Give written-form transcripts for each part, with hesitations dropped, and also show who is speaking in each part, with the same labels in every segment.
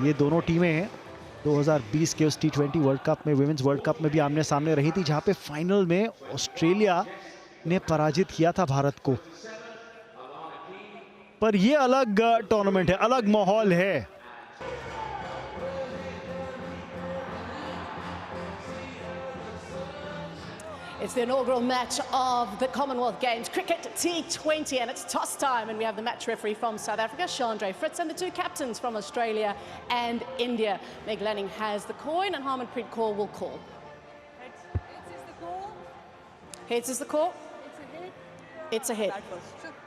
Speaker 1: ये दोनों टीमें 2020 के उस T20 वर्ल्ड कप में, विमेंस वर्ल्ड कप में भी आमने सामने रही थी, जहां पे फाइनल में ऑस्ट्रेलिया ने पराजित किया था भारत को। पर ये अलग टूर्नामेंट है, अलग माहौल है।
Speaker 2: It's the inaugural match of the Commonwealth Games, Cricket T20, and it's toss time. And we have the match referee from South Africa, Chandre Fritz, and the two captains from Australia and India. Meg Lanning has the coin, and Harmanpreet Kaur will call.
Speaker 3: Heads is the call.
Speaker 2: Heads is the call.
Speaker 3: It's a hit.
Speaker 2: It's a hit.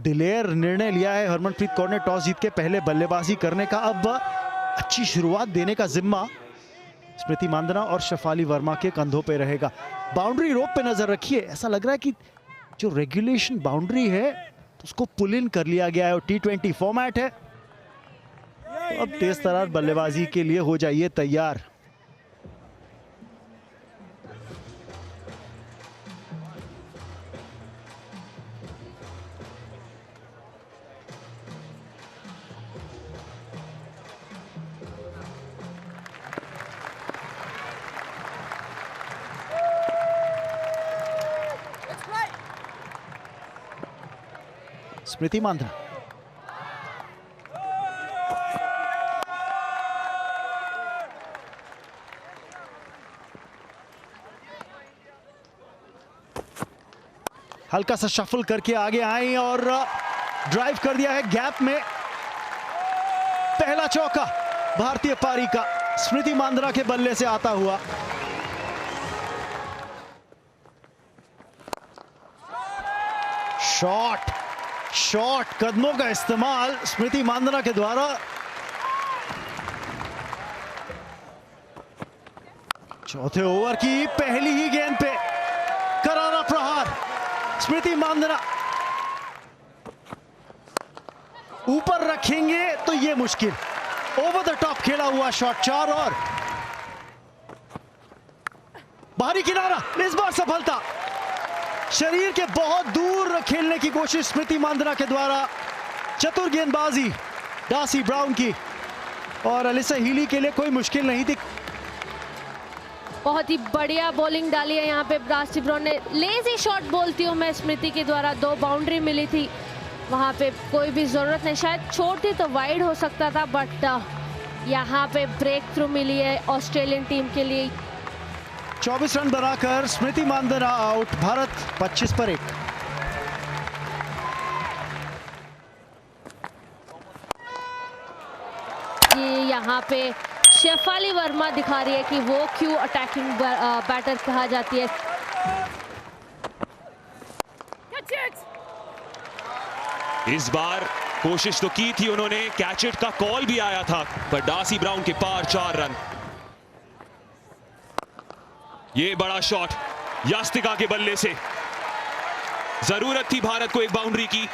Speaker 1: दिलेर निर्णय लिया है हरमनप्रीत कौर ने toss जीत के पहले बल्लेबाजी करने का। अब अच्छी शुरुआत देने का जिम्मा स्मृति मांदना और शेफाली वर्मा के कंधों पे रहेगा। बाउंड्री रोप पे नजर रखिए, ऐसा लग रहा है कि जो रेगुलेशन बाउंड्री है उसको पुल इन कर लिया गया है और T20 फॉर्मेट है। तो अब तेज तरार बल्लेबाजी के लिए हो जाइए तैयार। स्मृति मांदना, हल्का सा शफल करके आगे आई और ड्राइव कर दिया है गैप में। पहला चौका भारतीय पारी का स्मृति मांदना के बल्ले से आता हुआ। शॉट कदमों का इस्तेमाल स्मृति मांदना के द्वारा। चौथे ओवर की पहली ही गेंद पे करारा प्रहार स्मृति मांदना। ऊपर रखेंगे तो ये मुश्किल, ओवर द टॉप खेला हुआ शॉट। 4 और बाहरी किनारा, इस बार सफलता। शरीर के बहुत दूर खेलने की कोशिश स्मृति मांदना के द्वारा। चतुर गेंदबाजी डार्सी ब्राउन की, और एलिसा हीली के लिए कोई मुश्किल नहीं थी।
Speaker 4: बहुत ही बढ़िया बॉलिंग डाली है यहाँ पे डार्सी ब्राउन ने। लेजी शॉट बोलती हूँ मैं, स्मृति के द्वारा 2 बाउंड्री मिली थी, वहाँ पे कोई भी जरूरत नहीं। शायद छोड़ती तो वाइड हो सकता था, बट यहाँ पे ब्रेक थ्रू मिली है ऑस्ट्रेलियन टीम के लिए।
Speaker 1: 24 रन बनाकर स्मृति मांदना आउट, भारत 25 पर 1।
Speaker 4: यहाँ पे शेफाली वर्मा दिखा रही है कि वो क्यों अटैकिंग बैटर कहा जाती है।
Speaker 5: इस बार कोशिश तो की थी उन्होंने, कैच इट का कॉल भी आया था, पर डार्सी ब्राउन के पार 4 रन। ये बड़ा शॉट यास्तिका के बल्ले से, जरूरत थी भारत को एक बाउंड्री की।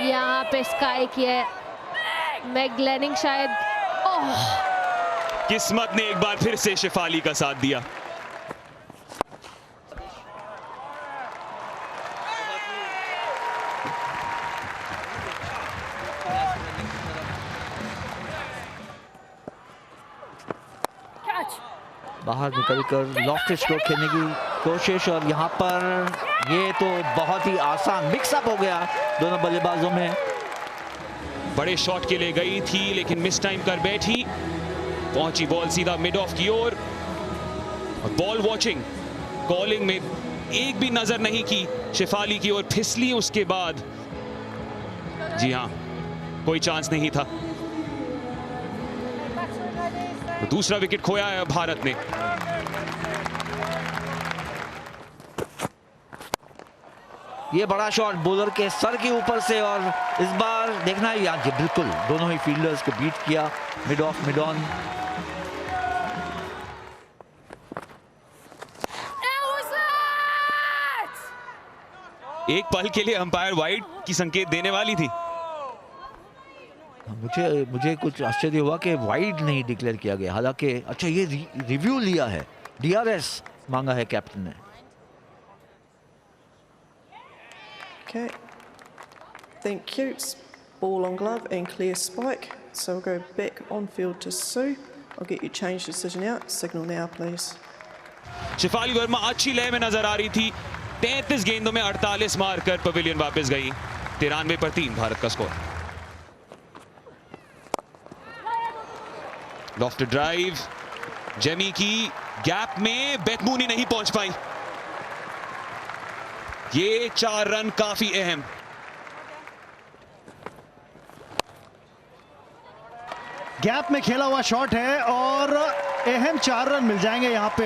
Speaker 4: यहाँ पे स्काई की है मैग लैनिंग शायद।
Speaker 5: किस्मत ने एक बार फिर से शेफाली का साथ दिया।
Speaker 6: बाहर निकल कर लॉफ्ट स्ट्रोक खेलने की कोशिश, और यहाँ पर ये तो बहुत ही आसान मिक्सअप हो गया दोनों बल्लेबाजों में।
Speaker 5: बड़े शॉट के लिए गई थी लेकिन मिस टाइम कर बैठी, पहुंची बॉल सीधा मिड ऑफ की ओर। बॉल वॉचिंग कॉलिंग में एक भी नजर नहीं की शेफाली की ओर, फिसली उसके बाद। जी हाँ, कोई चांस नहीं था। तो दूसरा विकेट खोया है भारत ने।
Speaker 6: ये बड़ा शॉट बॉलर के सर के ऊपर से, और इस बार देखना है यार, बिल्कुल दोनों ही फील्डर्स को बीट किया मिड ऑफ मिड ऑन।
Speaker 5: एक पल के लिए अंपायर वाइड की संकेत देने वाली थी।
Speaker 6: मुझे कुछ आश्चर्य हुआ कि वाइड नहीं डिक्लेयर किया गया, हालांकि अच्छा ये रिव्यू लिया है, DRS मांगा है कैप्टन ने।
Speaker 7: Okay. Thank you. It's ball on glove and clear spike. So we'll go back on field to Sue. I'll get you change decision out. Signal now, please.
Speaker 5: Shefali Verma अच्छी लय में नजर आ रही थी। 33 गेंदों में 48 मारकर पवेलियन वापस गई। 93-3 भारत का स्कोर। लॉफ्टेड ड्राइव, जेमी की गैप में बेथमूनी नहीं पहुंच पाई। ये 4 रन काफी अहम।
Speaker 1: गैप में खेला हुआ शॉट है और अहम 4 रन मिल जाएंगे यहां पे।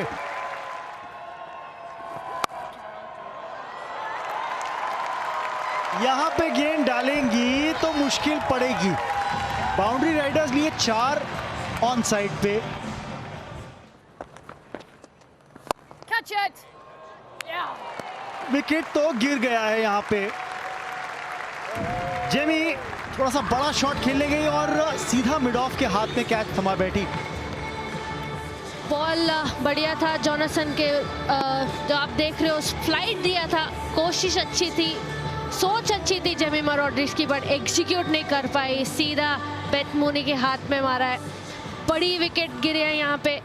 Speaker 1: यहां पे गेंद डालेंगी तो मुश्किल पड़ेगी। बाउंड्री राइडर्स लिए 4 ऑन साइड पे।
Speaker 3: Catch it. Yeah.
Speaker 1: विकेट तो गिर गया है यहां पे। जेमी थोड़ा सा बड़ा शॉट खेलने गई और सीधा मिड ऑफ के हाथ में कैच थमा बैठी।
Speaker 4: बॉल बढ़िया था जॉनसन के, जो आप देख रहे हो फ्लाइट दिया था, कोशिश अच्छी थी, सोच अच्छी थी जेमिमा रॉड्रिग्स की, बट एग्जीक्यूट नहीं कर पाई। सीधा बेथमूनी के हाथ में मारा है। बड़ी विकेट गिरे हैं यहाँ पे।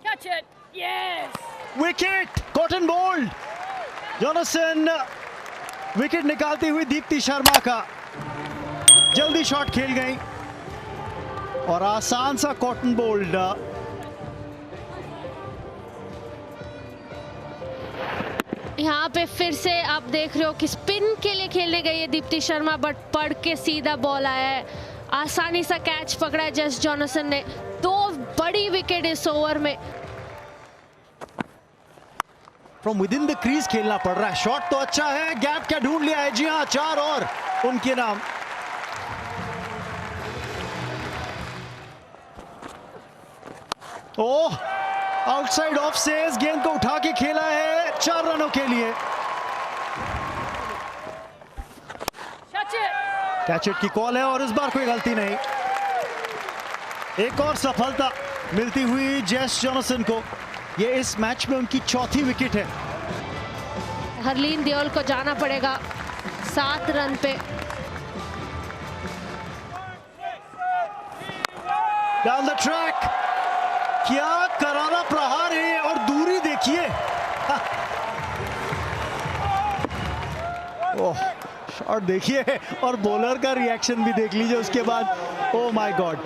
Speaker 3: Catch it. Yes.
Speaker 1: Wicket Cotton bowled. Johnson wicket निकालती हुई दीप्ति शर्मा का जल्दी शॉट खेल गई और आसान सा कॉटन बोल्ड।
Speaker 4: यहाँ पे फिर से आप देख रहे हो कि स्पिन के लिए खेलने गई है दीप्ति शर्मा, बट पड़ के सीधा बॉल आया है। आसानी सा कैच पकड़ा है जस्ट जॉनसन ने। 2 बड़ी विकेट इस ओवर में।
Speaker 1: From with in the crease खेलना पड़ रहा है। शॉट तो अच्छा है, गैप क्या ढूंढ लिया है। जी हाँ, 4 और उनके नाम। ओह, आउटसाइड ऑफ से इस गेंद को उठा के खेला है 4 रनों के लिए।
Speaker 3: Catch it.
Speaker 1: कैच इट की कॉल है और इस बार कोई गलती नहीं। एक और सफलता मिलती हुई जेस जॉनसन को। ये इस मैच में उनकी 4थी विकेट है।
Speaker 4: हरलीन देओल को जाना पड़ेगा 7 रन पे।
Speaker 1: डाउन द ट्रैक, क्या करारा प्रहार है और दूरी देखिए। ओह, शॉट देखिए और बॉलर का रिएक्शन भी देख लीजिए उसके बाद। Oh my God.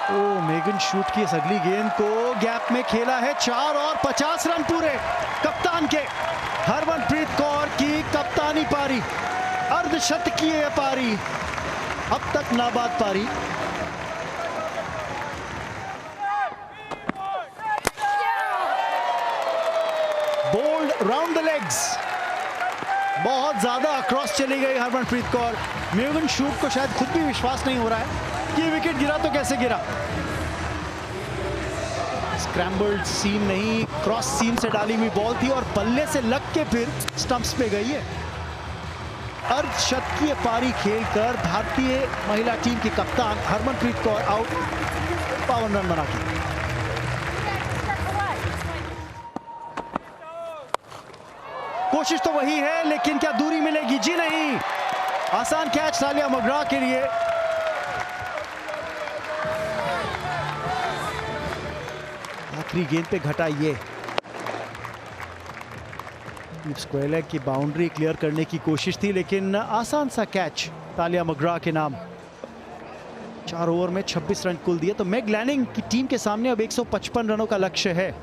Speaker 1: Oh, Megan Schutt की इस अगली गेंद को गैप में खेला है। 4 और 50 रन पूरे कप्तान के। हरमनप्रीत कौर की कप्तानी पारी, अर्धशतकीय पारी, अब तक नाबाद पारी। बोल्ड राउंड द लेग्स, बहुत ज्यादा अक्रॉस चली गई हरमनप्रीत कौर। मेगन शूट को शायद खुद भी विश्वास नहीं हो रहा है कि विकेट गिरा तो कैसे गिरा। स्क्रैम्बल्ड सीम नहीं, क्रॉस सीम से डाली हुई बॉल थी और बल्ले से लग के फिर स्टंप्स पे गई है। अर्धशतकीय पारी खेलकर भारतीय महिला टीम की कप्तान हरमनप्रीत कौर आउट 52 रन बना के। कोशिश तो वही है, लेकिन क्या दूरी मिलेगी? जी नहीं। आसान कैच तालिया मगरा के लिए। आखिरी गेंद पे घटा ये। स्क्वायर की बाउंड्री क्लियर करने की कोशिश थी, लेकिन आसान सा कैच तालिया मगरा के नाम। 4 ओवर में 26 रन कुल दिए, तो मेग लैनिंग की टीम के सामने अब 155 रनों का लक्ष्य है।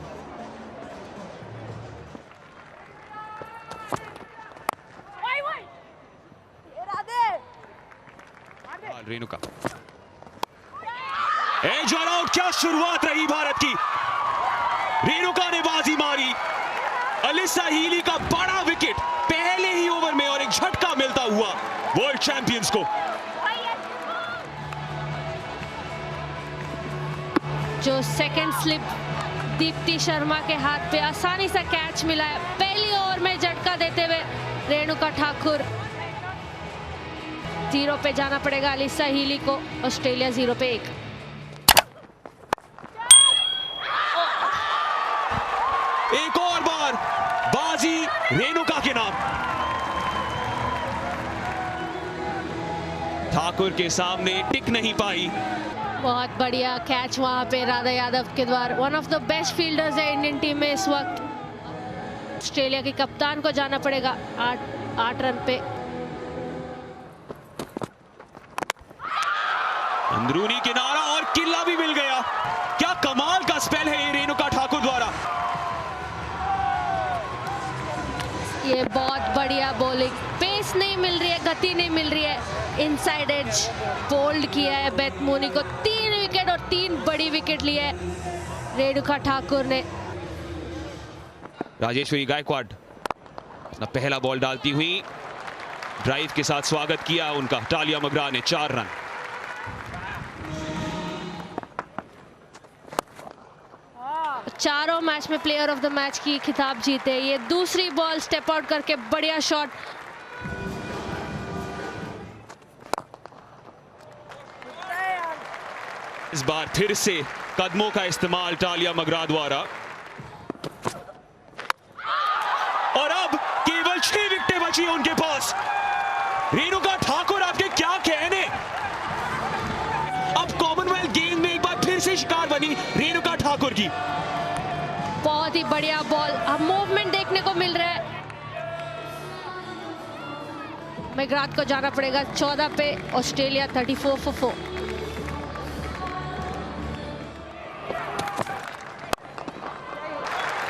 Speaker 5: Renuka edge all out. क्या शुरुआत रही भारत की। रेणुका ने बाजी मारी। अलिसा हीली का बड़ा विकेट पहले ही ओवर में और एक झटका मिलता हुआ वर्ल्ड चैंपियंस को।
Speaker 4: जो सेकंड स्लिप दीप्ति शर्मा के हाथ पे आसानी से कैच मिला है। पहली ओवर में झटका देते हुए रेणुका ठाकुर। 0 पे जाना पड़ेगा अलिसा हीली को। ऑस्ट्रेलिया 0 पे 1।
Speaker 5: एक और बार बाजी रेणुका के नाम। ठाकुर के सामने टिक नहीं पाई।
Speaker 4: बहुत बढ़िया कैच वहां पे राधा यादव के द्वारा। One of the best fielders है इंडियन टीम में इस वक्त। ऑस्ट्रेलिया के कप्तान को जाना पड़ेगा 8 रन पे।
Speaker 5: अंदरूनी किनारा और किला भी मिल गया। क्या कमाल का स्पेल है ये रेणुका ठाकुर द्वारा।
Speaker 4: ये बहुत बढ़िया बॉलिंग। पेस नहीं मिल रही है, गति नहीं मिल रही है। इनसाइड एज बोल्ड किया है बेथ मोनी को। 3 विकेट और 3 बड़ी विकेट लिए है रेणुका ठाकुर ने।
Speaker 5: राजेश्वरी गायकवाड़ अपना पहला बॉल डालती हुई ड्राइव के साथ स्वागत किया उनका। टालिया मगरा ने 4 रन।
Speaker 4: चारों मैच में प्लेयर ऑफ द मैच की खिताब जीते। ये दूसरी बॉल स्टेप आउट करके बढ़िया शॉट।
Speaker 5: इस बार फिर से कदमों का इस्तेमाल टालिया मगरा द्वारा। और अब केवल 6 विकेटें बची हैं उनके पास। रेणुका ठाकुर आपके क्या कहने। अब कॉमनवेल्थ गेम में एक बार फिर से शिकार बनी रेणुका ठाकुर की।
Speaker 4: बहुत ही बढ़िया बॉल। अब मूवमेंट देखने को मिल रहा है। मेघरात को जाना पड़ेगा 14 पे। Australia 34 for 4।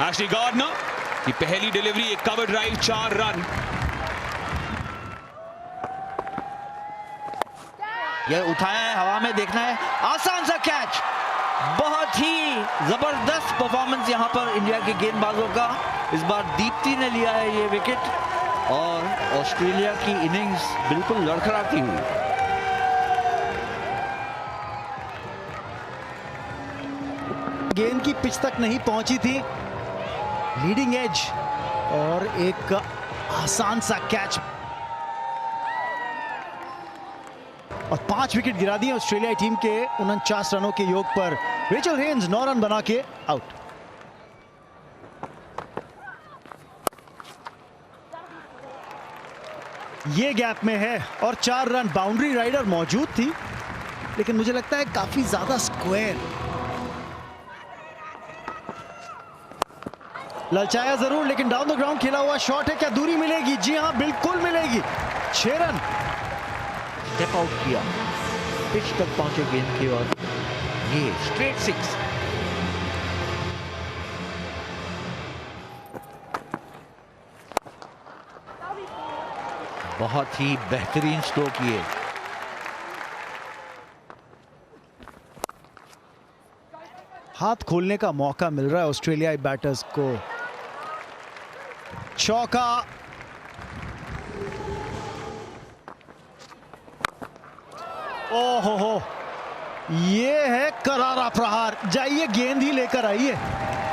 Speaker 5: एशली गार्डनर की पहली डिलीवरी, एक कवर ड्राइव, 4 रन।
Speaker 6: ये उठाया है, हवा में देखना है। आसान सा कैच। बहुत ही जबरदस्त परफॉर्मेंस यहां पर इंडिया के गेंदबाजों का। इस बार दीप्ति ने लिया है ये विकेट और ऑस्ट्रेलिया की इनिंग्स बिल्कुल लड़खड़ाती हुई।
Speaker 1: गेंद की पिच तक नहीं पहुंची थी। लीडिंग एज और एक आसान सा कैच और 5 विकेट गिरा दिए ऑस्ट्रेलियाई टीम के 49 रनों के योग पर। रेचल हेन्स 9 रन बना के आउट। ये गैप में है और 4 रन। बाउंड्री राइडर मौजूद थी लेकिन मुझे लगता है काफी ज्यादा स्क्वायर। ललचाया जरूर लेकिन डाउन द ग्राउंड खेला हुआ शॉट है। क्या दूरी मिलेगी? जी हां, बिल्कुल मिलेगी। 6 रन।
Speaker 6: स्टेप आउट किया, पिच तक पहुंचे गेंद की और ये स्ट्रेट 6। बहुत ही बेहतरीन स्ट्रोक किए।
Speaker 1: हाथ खोलने का मौका मिल रहा है ऑस्ट्रेलियाई बैटर्स को। चौका। ओहो हो, ये है करारा प्रहार। जाइए गेंद ही लेकर आइए।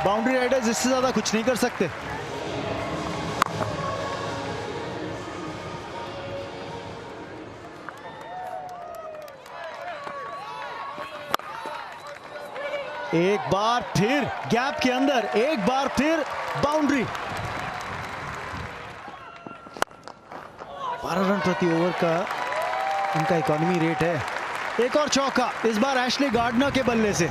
Speaker 1: बाउंड्री राइडर्स इससे ज्यादा कुछ नहीं कर सकते। एक बार फिर गैप के अंदर, एक बार फिर बाउंड्री। 12 रन प्रति ओवर का उनका इकोनॉमी रेट है। एक और चौका, इस बार एशली गार्डनर के बल्ले से।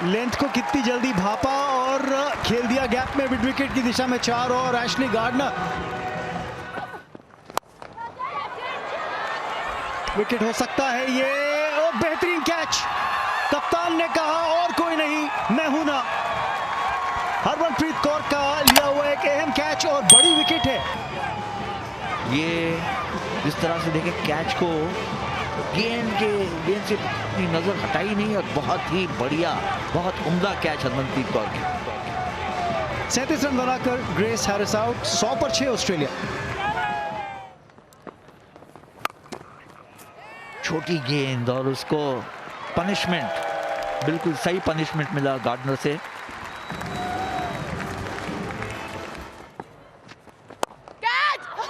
Speaker 1: लेंथ को कितनी जल्दी भापा और खेल दिया गैप में मिड विकेट की दिशा में 4। और एशली गार्डनर विकेट हो सकता है ये। और बेहतरीन कैच। कप्तान ने कहा और कोई नहीं, मैं हूं ना। हरमनप्रीत कौर का लिया हुआ एक अहम कैच और बड़ी विकेट है।
Speaker 6: ये इस तरह से देखें कैच को, गेंद से अपनी नजर हटाई नहीं और बहुत ही बढ़िया, बहुत उम्दा कैच हरमनप्रीत कौर की।
Speaker 1: 37 रन बनाकर ग्रेस हैरिस आउट। 100 पर 6 ऑस्ट्रेलिया।
Speaker 6: छोटी गेंद और उसको पनिशमेंट, बिल्कुल सही पनिशमेंट मिला गार्डनर से।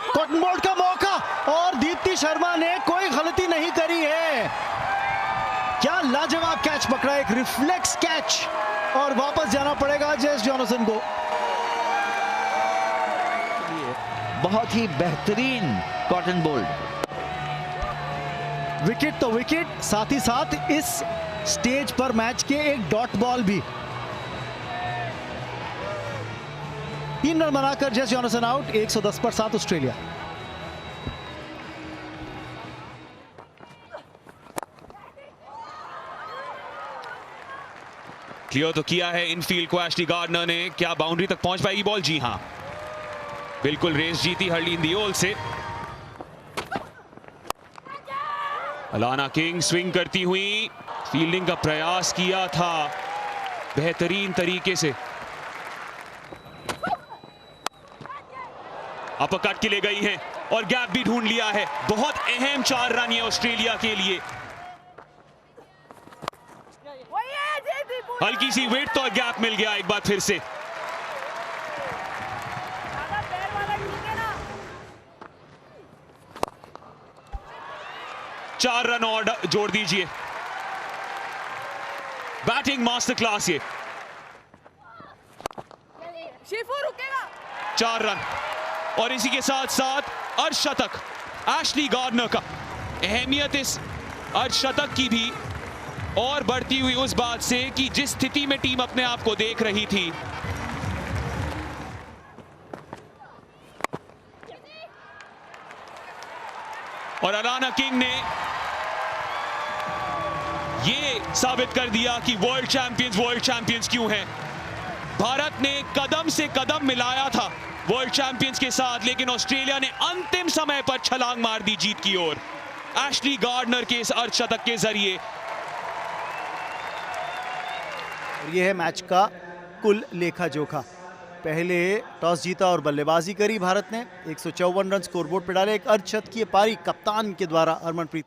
Speaker 1: कॉटन बॉल का मौका और दीप्ति शर्मा ने कोई गलती नहीं करी है। क्या लाजवाब कैच पकड़ा, एक रिफ्लेक्स कैच, और वापस जाना पड़ेगा जेस जॉनसन को।
Speaker 6: बहुत ही बेहतरीन कॉटन बोल्ड।
Speaker 1: विकेट तो विकेट, साथ ही साथ इस स्टेज पर मैच के एक डॉट बॉल भी। 3 रन बनाकर जेस जॉनसन आउट, 110 पर 7 ऑस्ट्रेलिया।
Speaker 5: क्लियर तो किया है इनफील्ड को एशली गार्डनर ने। क्या बाउंड्री तक पहुंच पाएगी बॉल? जी हां, बिल्कुल रेस जीती हरलीन दियोल से। अलाना किंग स्विंग करती हुई, फील्डिंग का प्रयास किया था बेहतरीन तरीके से। अपरकट के लिए गई है और गैप भी ढूंढ लिया है। बहुत अहम 4 रन ये ऑस्ट्रेलिया के लिए। हल्की सी विड्थ और गैप मिल गया एक बार फिर से। चार रन और जोड़ दीजिए। बैटिंग मास्टर क्लास ये। 4 रन और इसी के साथ साथ अर्धशतक एशली गार्डनर का। अहमियत इस अर्धशतक की भी और बढ़ती हुई उस बात से कि जिस स्थिति में टीम अपने आप को देख रही थी, और अलाना किंग ने ये साबित कर दिया कि वर्ल्ड चैंपियंस क्यों हैं। भारत ने कदम से कदम मिलाया था वर्ल्ड चैंपियंस के साथ, लेकिन ऑस्ट्रेलिया ने अंतिम समय पर छलांग मार दी जीत की ओर एशली गार्डनर के इस अर्धशतक के जरिए।
Speaker 1: यह है मैच का कुल लेखा जोखा। पहले टॉस जीता और बल्लेबाजी करी भारत ने, 154 रन स्कोरबोर्ड पे डाले। एक अर्धशतकीय पारी कप्तान के द्वारा हरमनप्रीत।